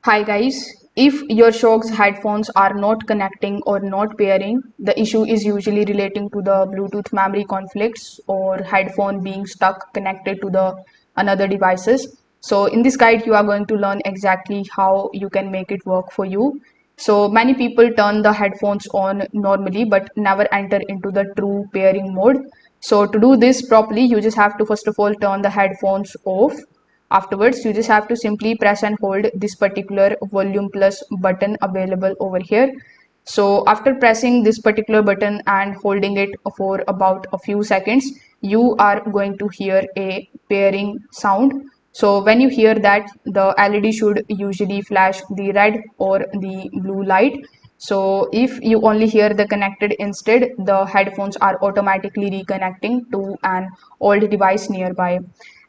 Hi guys, if your Shokz headphones are not connecting or not pairing, the issue is usually relating to the Bluetooth memory conflicts or headphone being stuck connected to the another devices. So in this guide, you are going to learn exactly how you can make it work for you. So many people turn the headphones on normally but never enter into the true pairing mode. So to do this properly, you just have to first of all turn the headphones off. Afterwards, you just have to simply press and hold this particular volume plus button available over here. So after pressing this particular button and holding it for about a few seconds, you are going to hear a pairing sound. So when you hear that, the LED should usually flash the red or the blue light. So if you only hear the connected instead, the headphones are automatically reconnecting to an old device nearby.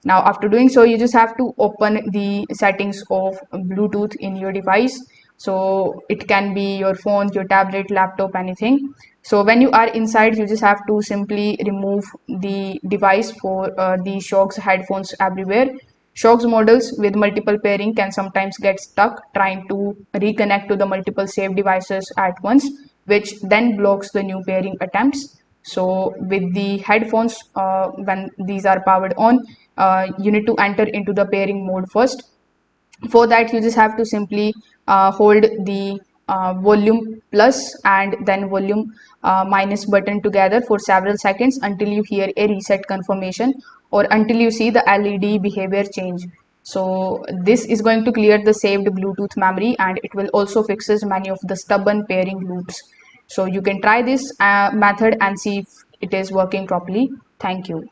Now, after doing so, you just have to open the settings of Bluetooth in your device. So it can be your phone, your tablet, laptop, anything. So when you are inside, you just have to simply remove the device for the Shokz headphones everywhere. Shokz models with multiple pairing can sometimes get stuck trying to reconnect to the multiple saved devices at once, which then blocks the new pairing attempts. So with the headphones, when these are powered on, you need to enter into the pairing mode first. For that, you just have to simply hold the volume plus and then volume minus button together for several seconds until you hear a reset confirmation or until you see the LED behavior change. So this is going to clear the saved Bluetooth memory, and it will also fixes many of the stubborn pairing loops. So you can try this method and see if it is working properly. Thank you.